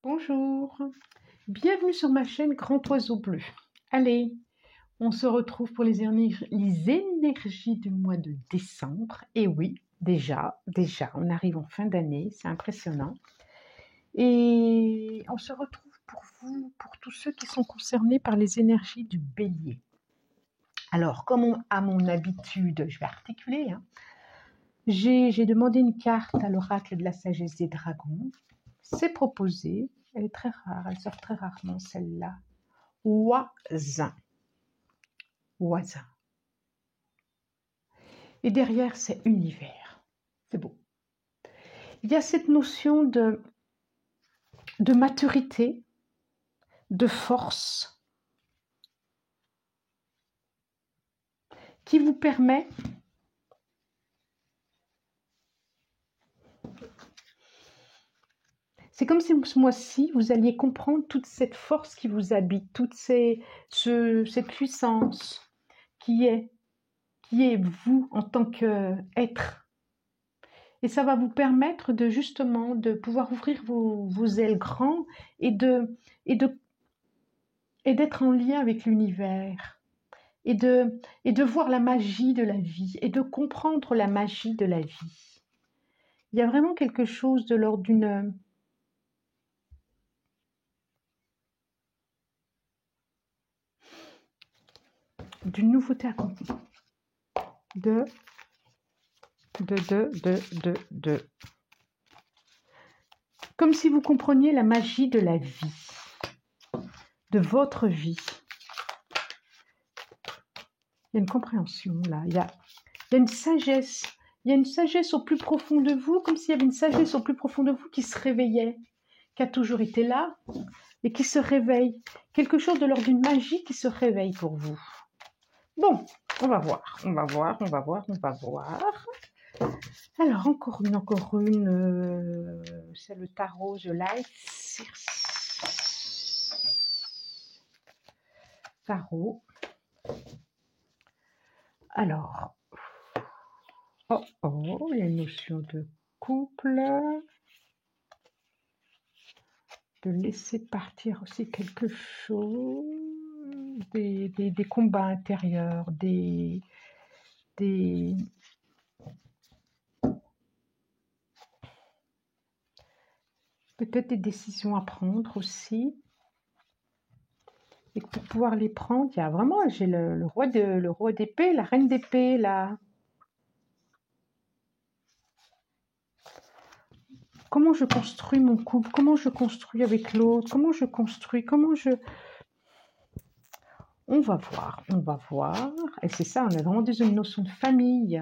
Bonjour, bienvenue sur ma chaîne Grand Oiseau Bleu. Allez, on se retrouve pour les énergies du mois de décembre. Et oui, déjà, on arrive en fin d'année, c'est impressionnant. Et on se retrouve pour vous, pour tous ceux qui sont concernés par les énergies du Bélier. Alors, comme à mon habitude, je vais articuler. J'ai demandé une carte à l'oracle de la sagesse des dragons. C'est proposé. Elle est très rare, elle sort très rarement celle-là. Voisin. Voisin. Et derrière, c'est univers. C'est beau. Il y a cette notion de maturité, de force, qui vous permet c'est comme si ce mois-ci, vous alliez comprendre toute cette force qui vous habite, toute cette puissance qui est vous en tant qu'être. Et ça va vous permettre de justement de pouvoir ouvrir vos ailes grands et d'être en lien avec l'univers et de voir la magie de la vie et de comprendre la magie de la vie. Il y a vraiment quelque chose de l'ordre d'une nouveauté accomplie. Comme si vous compreniez la magie de la vie, de votre vie. Il y a une compréhension là, il y a une sagesse. Il y a une sagesse au plus profond de vous, comme s'il y avait une sagesse au plus profond de vous qui se réveillait, qui a toujours été là et qui se réveille. Quelque chose de l'ordre d'une magie qui se réveille pour vous. Bon, on va voir. Alors, encore une, c'est le tarot The Light. Tarot. Alors, il y a une notion de couple, de laisser partir aussi quelque chose, des combats intérieurs, peut-être des décisions à prendre aussi. Et pour pouvoir les prendre, il y a vraiment, j'ai le roi d'épée, la reine d'épée, là. Comment je construis mon couple, comment je construis avec l'autre, On va voir. Et c'est ça, on est vraiment dans une notion de famille.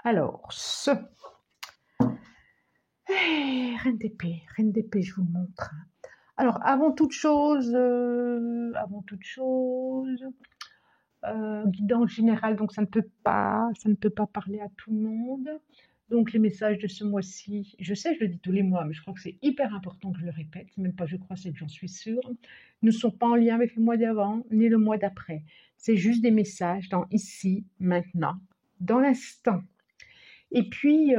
Alors, reine d'épée, je vous montre. Alors, avant toute chose, guidance générale, donc ça ne peut pas parler à tout le monde. Donc les messages de ce mois-ci, je sais, je le dis tous les mois, mais je crois que c'est hyper important que je le répète, même pas je crois, c'est que j'en suis sûre, ne sont pas en lien avec le mois d'avant, ni le mois d'après. C'est juste des messages dans ici, maintenant, dans l'instant. Et puis,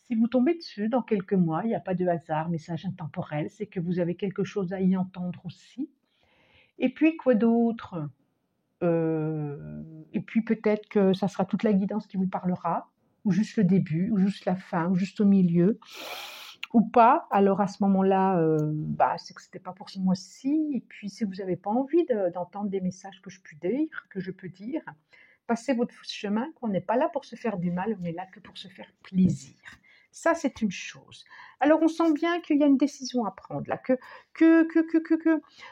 si vous tombez dessus dans quelques mois, il n'y a pas de hasard, message intemporel, c'est que vous avez quelque chose à y entendre aussi. Et puis, quoi d'autre ? Et puis peut-être que ça sera toute la guidance qui vous parlera, ou juste le début, ou juste la fin, ou juste au milieu, ou pas. Alors à ce moment-là, c'est que c'était pas pour ce mois-ci. Et puis si vous n'avez pas envie d'entendre des messages que je peux dire, passez votre chemin, qu'on n'est pas là pour se faire du mal, on est là que pour se faire plaisir. Ça, c'est une chose. Alors, on sent bien qu'il y a une décision à prendre, là, que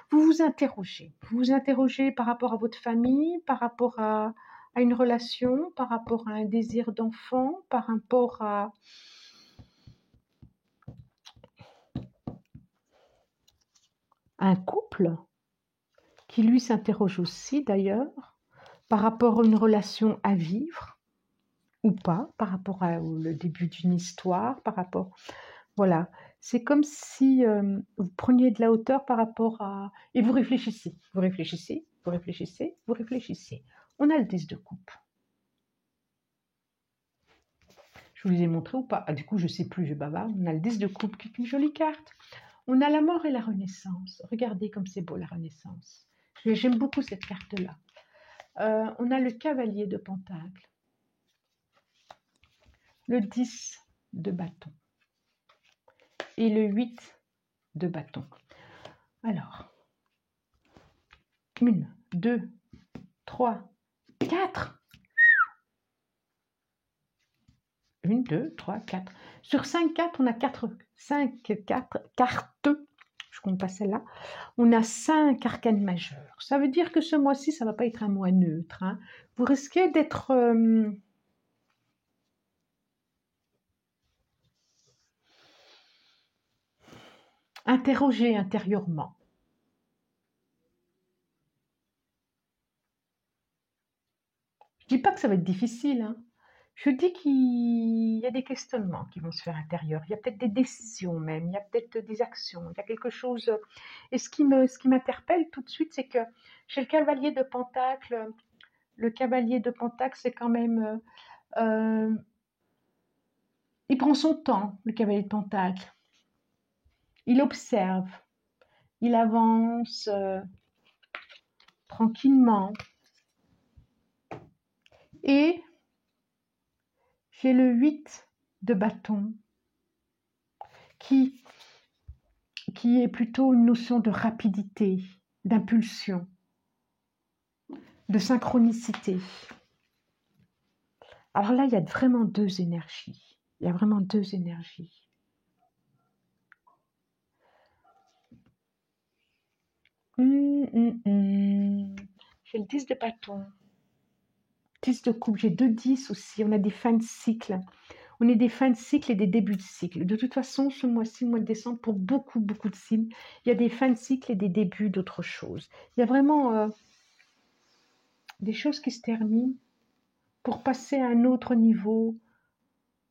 vous vous interrogez. Vous vous interrogez par rapport à votre famille, par rapport à une relation, par rapport à un désir d'enfant, par rapport à un couple qui, lui, s'interroge aussi, d'ailleurs, par rapport à une relation à vivre, ou pas, par rapport au début d'une histoire, par rapport... Voilà, c'est comme si vous preniez de la hauteur par rapport à... Et vous réfléchissez. On a le 10 de coupe. Je vous les ai montrés ou pas? Ah, du coup, je ne sais plus, je bavarde. On a le 10 de coupe qui est une jolie carte. On a la mort et la renaissance. Regardez comme c'est beau la renaissance. J'aime beaucoup cette carte-là. On a le cavalier de pentacle. Le 10 de bâton. Et le 8 de bâton. Alors, 1, 2, 3, 4. 1, 2, 3, 4. Sur 5 cartes, on a 5 cartes. Je compte pas celle-là. On a 5 arcanes majeures. Ça veut dire que ce mois-ci, ça ne va pas être un mois neutre. Hein. Vous risquez d'être interrogé intérieurement. Je dis pas que ça va être difficile. Hein. Je dis qu'il y a des questionnements qui vont se faire intérieurs. Il y a peut-être des décisions même. Il y a peut-être des actions. Il y a quelque chose. Et ce qui m'interpelle tout de suite, c'est que chez le cavalier de pentacle, c'est quand même... il prend son temps, le cavalier de pentacle. Il observe. Il avance tranquillement. Et j'ai le 8 de bâton qui est plutôt une notion de rapidité, d'impulsion, de synchronicité. Alors là, il y a vraiment deux énergies. Il y a vraiment deux énergies. J'ai le 10 de bâton. 10 de coupe, j'ai 2 10 aussi. On a des fins de cycle. On est des fins de cycle et des débuts de cycle. De toute façon, ce mois-ci, le mois de décembre, pour beaucoup de signes, il y a des fins de cycle et des débuts d'autres choses. Il y a vraiment des choses qui se terminent pour passer à un autre niveau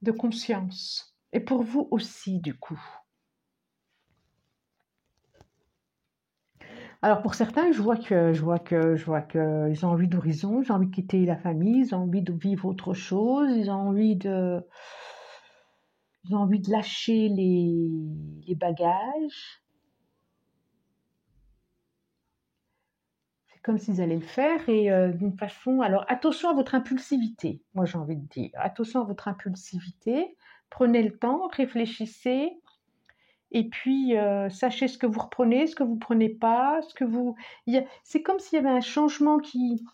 de conscience. Et pour vous aussi, du coup. Alors pour certains, je vois que ils ont envie d'horizon, ils ont envie de quitter la famille, ils ont envie de vivre autre chose, ils ont envie de lâcher les bagages. C'est comme s'ils allaient le faire et d'une façon. Alors attention à votre impulsivité. Moi j'ai envie de dire attention à votre impulsivité. Prenez le temps, réfléchissez. Et puis, sachez ce que vous reprenez, ce que vous ne prenez pas, c'est comme s'il y avait un changement qui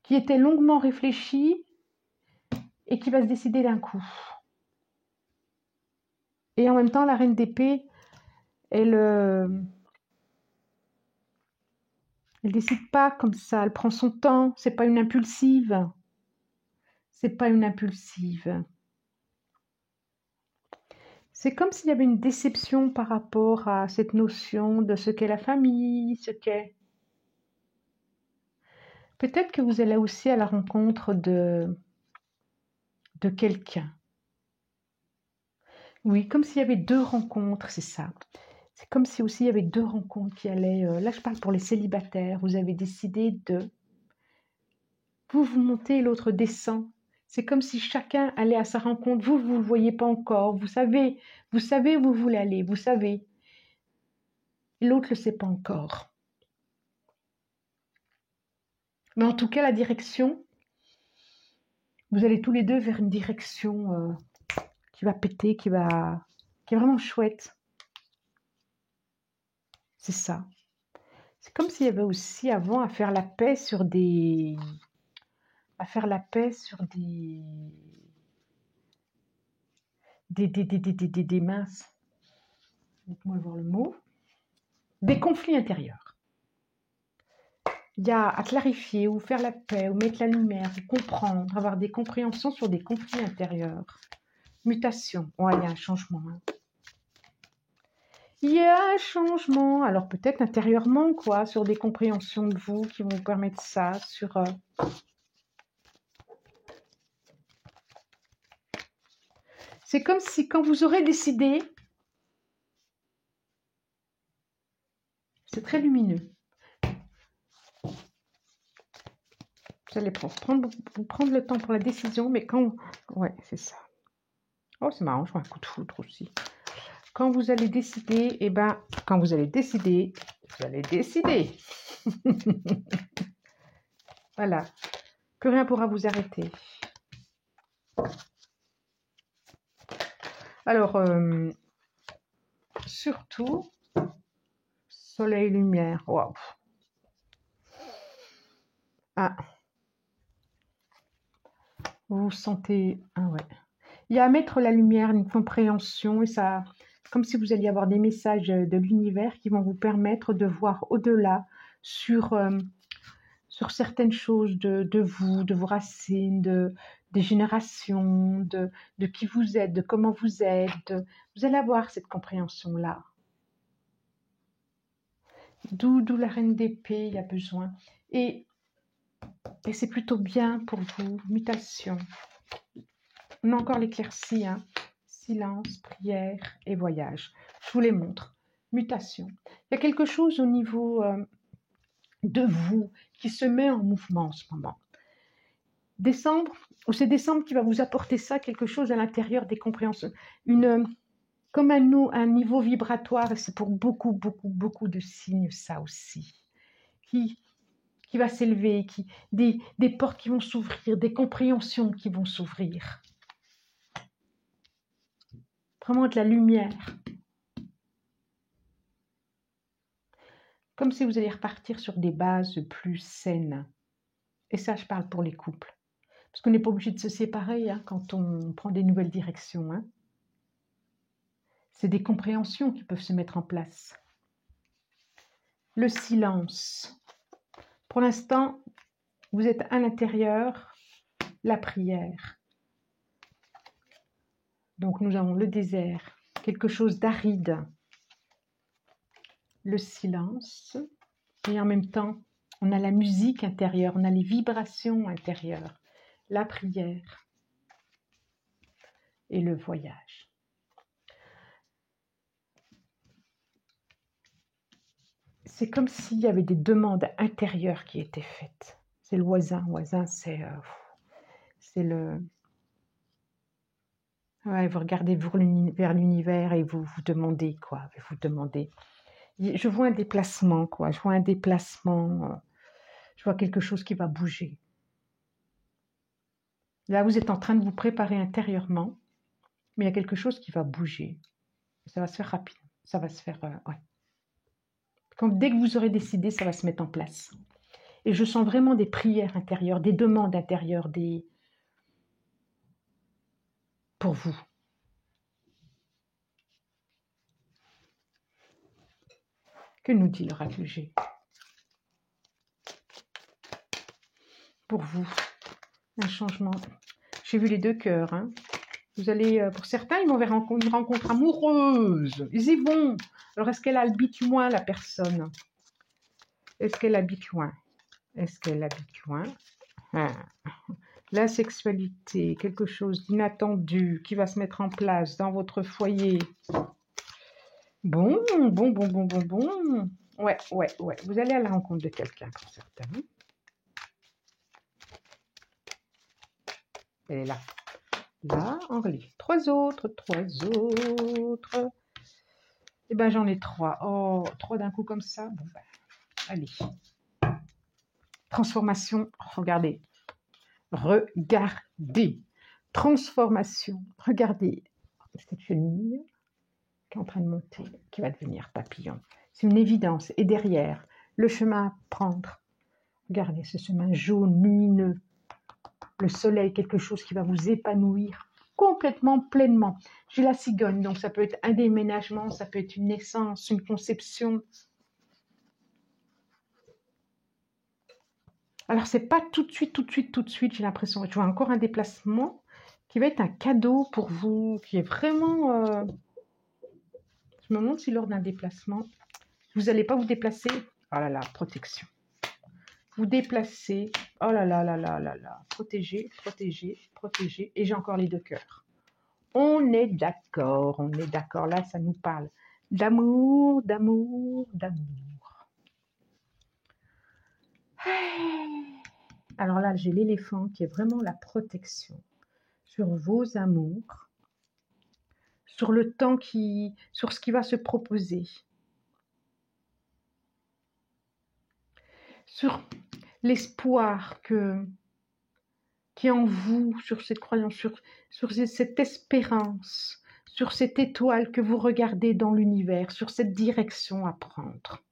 était longuement réfléchi et qui va se décider d'un coup. Et en même temps, la reine d'épée, elle décide pas comme ça, elle prend son temps, c'est pas une impulsive. C'est pas une impulsive. C'est comme s'il y avait une déception par rapport à cette notion de ce qu'est la famille, ce qu'est... Peut-être que vous allez aussi à la rencontre de quelqu'un. Oui, comme s'il y avait 2 rencontres, c'est ça. C'est comme si aussi il y avait 2 rencontres qui allaient... là, je parle pour les célibataires. Vous avez décidé de... Vous montez et l'autre descend. C'est comme si chacun allait à sa rencontre. Vous ne le voyez pas encore. Vous savez où vous voulez aller. Vous savez. L'autre ne le sait pas encore. Mais en tout cas, la direction, vous allez tous les deux vers une direction qui va péter, qui est vraiment chouette. C'est ça. C'est comme s'il y avait aussi avant à faire la paix sur des minces. Dites-moi voir le mot. Des conflits intérieurs. Il y a à clarifier ou faire la paix ou mettre la lumière, ou comprendre, avoir des compréhensions sur des conflits intérieurs. Mutation. Ouais, il y a un changement. Hein. Il y a un changement. Alors peut-être intérieurement, quoi, sur des compréhensions de vous qui vont vous permettre ça, sur... C'est comme si quand vous aurez décidé, c'est très lumineux. Vous allez vous prendre le temps pour la décision, mais quand... Ouais, c'est ça. Oh, c'est marrant, je vois un coup de foudre aussi. Quand vous allez décider, eh ben, quand vous allez décider, vous allez décider. Voilà. Que rien pourra vous arrêter. Alors, surtout, soleil, lumière. Waouh. Ah. Vous vous sentez... Ah ouais. Il y a à mettre la lumière, une compréhension, et ça, comme si vous alliez avoir des messages de l'univers qui vont vous permettre de voir au-delà sur certaines choses de vous, de vos racines, des générations, de qui vous êtes, de comment vous êtes. Vous allez avoir cette compréhension-là. D'où la reine d'épée, il y a besoin. Et c'est plutôt bien pour vous, mutation. On a encore l'éclaircie, hein. Silence, prière et voyage. Je vous les montre. Mutation. Il y a quelque chose au niveau de vous qui se met en mouvement en ce moment. Décembre, ou c'est décembre qui va vous apporter ça, quelque chose à l'intérieur des compréhensions. Comme un niveau vibratoire, et c'est pour beaucoup, beaucoup, beaucoup de signes, ça aussi, qui va s'élever, des portes qui vont s'ouvrir, des compréhensions qui vont s'ouvrir. Vraiment de la lumière. Comme si vous alliez repartir sur des bases plus saines. Et ça, je parle pour les couples. Parce qu'on n'est pas obligé de se séparer hein, quand on prend des nouvelles directions. Hein. C'est des compréhensions qui peuvent se mettre en place. Le silence. Pour l'instant, vous êtes à l'intérieur, la prière. Donc nous avons le désert, quelque chose d'aride. Le silence. Et en même temps, on a la musique intérieure, on a les vibrations intérieures. La prière et le voyage. C'est comme s'il y avait des demandes intérieures qui étaient faites. C'est le voisin. Voisin, c'est le... Ouais, vous regardez vers l'univers et vous vous demandez quoi. Vous demandez. Je vois un déplacement, quoi. Je vois un déplacement. Je vois quelque chose qui va bouger. Là, vous êtes en train de vous préparer intérieurement, mais il y a quelque chose qui va bouger. Ça va se faire rapide. Ça va se faire... ouais. Dès que vous aurez décidé, ça va se mettre en place. Et je sens vraiment des prières intérieures, des demandes intérieures, pour vous. Que nous dit l'oracle G? Pour vous, un changement. J'ai vu les deux cœurs. Hein. Vous allez, pour certains, ils vont vers une rencontre amoureuse. Ils y vont. Alors, est-ce qu'elle habite loin, la personne? Est-ce qu'elle habite loin? Est-ce qu'elle habite loin? Ah. La sexualité, quelque chose d'inattendu qui va se mettre en place dans votre foyer. Bon. Ouais. Vous allez à la rencontre de quelqu'un pour certains. Elle est là. Là, en relief. Trois autres. Eh ben, j'en ai trois. Oh, trois d'un coup comme ça. Bon, ben, allez. Transformation. Regardez. Transformation. Regardez. Cette chenille qui est en train de monter, qui va devenir papillon. C'est une évidence. Et derrière, le chemin à prendre. Regardez ce chemin jaune, lumineux. Le soleil, quelque chose qui va vous épanouir complètement, pleinement. J'ai la cigogne, donc ça peut être un déménagement, ça peut être une naissance, une conception. Alors, c'est pas tout de suite, j'ai l'impression. Je vois encore un déplacement qui va être un cadeau pour vous, qui est vraiment... Je me demande si lors d'un déplacement, vous n'allez pas vous déplacer. Oh là là, protection. Vous déplacez. Oh là là. Protégez. Et j'ai encore les deux cœurs. On est d'accord. Là, ça nous parle d'amour. Alors là, j'ai l'éléphant qui est vraiment la protection sur vos amours, sur le temps sur ce qui va se proposer, sur l'espoir qui est en vous, sur cette croyance, sur cette espérance, sur cette étoile que vous regardez dans l'univers, sur cette direction à prendre.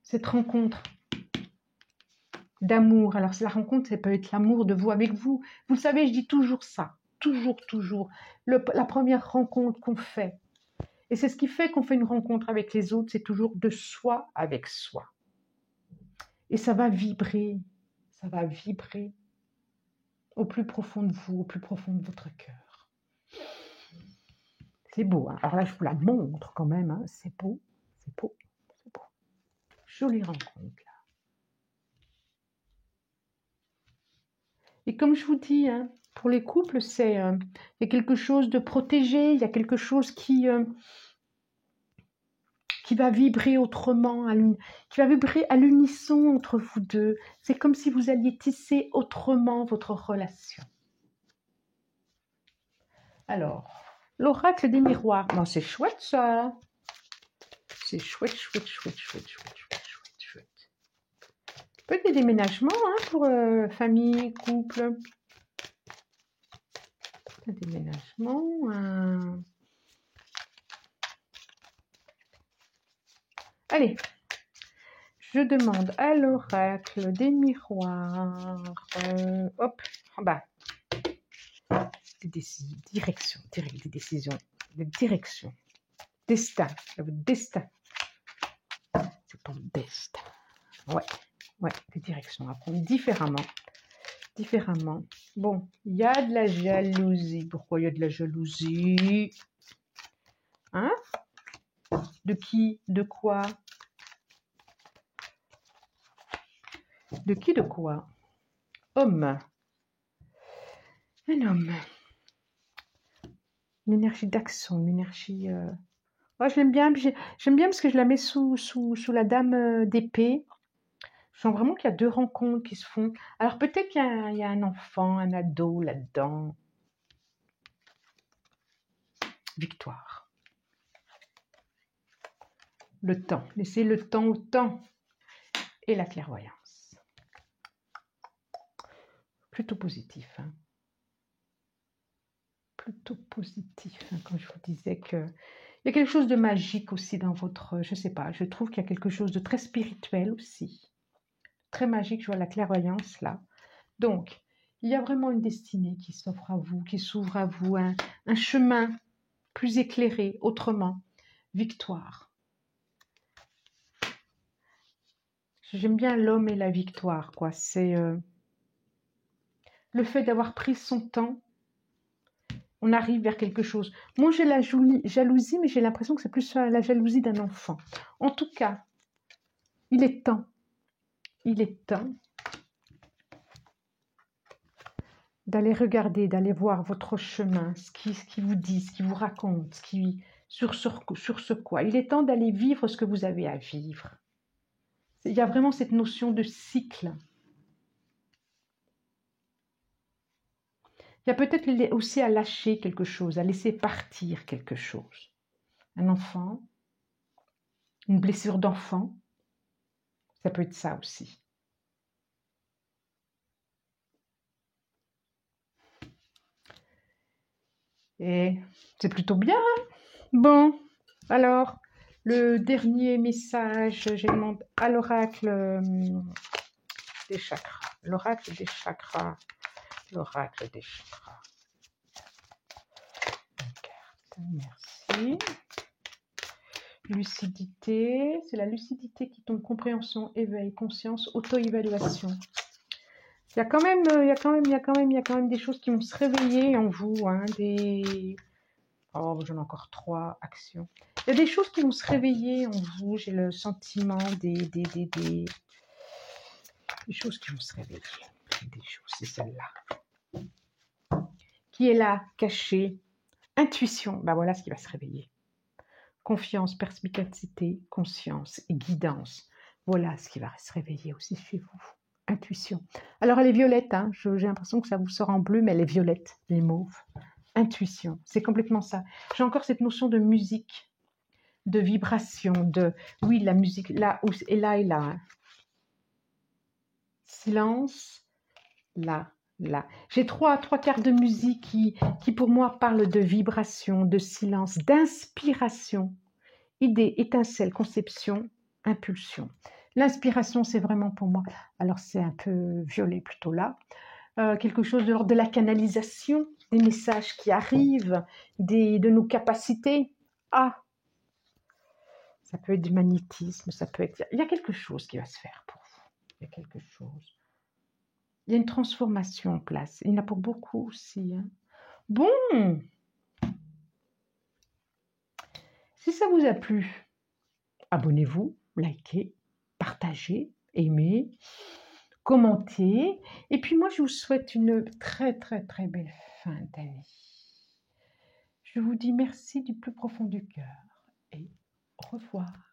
Cette rencontre d'amour. Alors, la rencontre, ça peut être l'amour de vous avec vous. Vous le savez, je dis toujours ça. Toujours. La première rencontre qu'on fait. Et c'est ce qui fait qu'on fait une rencontre avec les autres, c'est toujours de soi avec soi. Et ça va vibrer au plus profond de vous, au plus profond de votre cœur. C'est beau, hein. Alors là, je vous la montre quand même, hein. C'est beau. Jolie rencontre, là. Et comme je vous dis, hein, pour les couples, il y a quelque chose de protégé, il y a quelque chose qui va vibrer autrement, qui va vibrer à l'unisson entre vous deux. C'est comme si vous alliez tisser autrement votre relation. Alors, l'oracle des miroirs. Non, c'est chouette ça. C'est chouette. Peut-être des déménagements, hein, pour famille, couple. Un déménagement. Allez, je demande à l'oracle des miroirs. Hop, en bas. Des directions, des décisions, des directions. Destin, votre destin. C'est ton destin. Ouais, des directions à prendre différemment. Bon, il y a de la jalousie. Pourquoi il y a de la jalousie? Hein? De qui? De quoi? De qui? De quoi? Homme. Un homme. Une énergie d'action, une énergie... Ouais, je l'aime bien. J'aime bien parce que je la mets sous la dame d'épée. Je sens vraiment qu'il y a deux rencontres qui se font. Alors peut-être qu'il y a un enfant, un ado là-dedans. Victoire. Le temps. Laissez le temps au temps. Et la clairvoyance. Plutôt positif. Hein. Plutôt positif. Hein, quand je vous disais que... Il y a quelque chose de magique aussi dans votre... Je sais pas, je trouve qu'il y a quelque chose de très spirituel aussi. Très magique, je vois la clairvoyance là. Donc, il y a vraiment une destinée qui s'offre à vous, qui s'ouvre à vous, un chemin plus éclairé, autrement. Victoire. J'aime bien l'homme et la victoire, quoi. C'est le fait d'avoir pris son temps. On arrive vers quelque chose. Moi, j'ai la jalousie, mais j'ai l'impression que c'est plus la jalousie d'un enfant. En tout cas, il est temps. D'aller regarder, d'aller voir votre chemin, ce qui vous dit, ce qui vous raconte, sur ce quoi. Il est temps d'aller vivre ce que vous avez à vivre. Il y a vraiment cette notion de cycle. Il y a peut-être aussi à lâcher quelque chose, à laisser partir quelque chose. Un enfant, une blessure d'enfant, ça peut être ça aussi. Et c'est plutôt bien, hein? Bon, alors, le dernier message, je demande à l'oracle des chakras. L'oracle des chakras. L'oracle des chakras. Une carte, merci. Lucidité, c'est la lucidité qui tombe, compréhension, éveil, conscience, auto-évaluation. Il y a quand même des choses qui vont se réveiller en vous, hein, oh, j'en ai encore 3 actions. Il y a des choses qui vont se réveiller en vous, j'ai le sentiment des choses qui vont se réveiller. Des choses, c'est celle-là. Qui est là, cachée. Intuition, ben voilà ce qui va se réveiller. Confiance, perspicacité, conscience et guidance. Voilà ce qui va se réveiller aussi chez vous. Intuition. Alors, elle est violette, hein. J'ai l'impression que ça vous sort en bleu, mais elle est violette, les mauves. Intuition, c'est complètement ça. J'ai encore cette notion de musique, de vibration, de... Oui, la musique, là, et là, et là. Hein. Silence, là, là. J'ai trois quarts de musique qui, pour moi, parlent de vibration, de silence, d'inspiration. Idée, étincelle, conception, impulsion. L'inspiration, c'est vraiment pour moi, alors c'est un peu violet plutôt là, quelque chose de l'ordre de la canalisation, des messages qui arrivent, de nos capacités. Ah, ça peut être du magnétisme, ça peut être... Il y a quelque chose qui va se faire pour vous. Il y a quelque chose. Il y a une transformation en place. Il y en a pour beaucoup aussi. Hein. Bon, si ça vous a plu, abonnez-vous, likez, partagez, aimez, commentez. Et puis moi, je vous souhaite une très, très, très belle fin d'année. Je vous dis merci du plus profond du cœur et au revoir.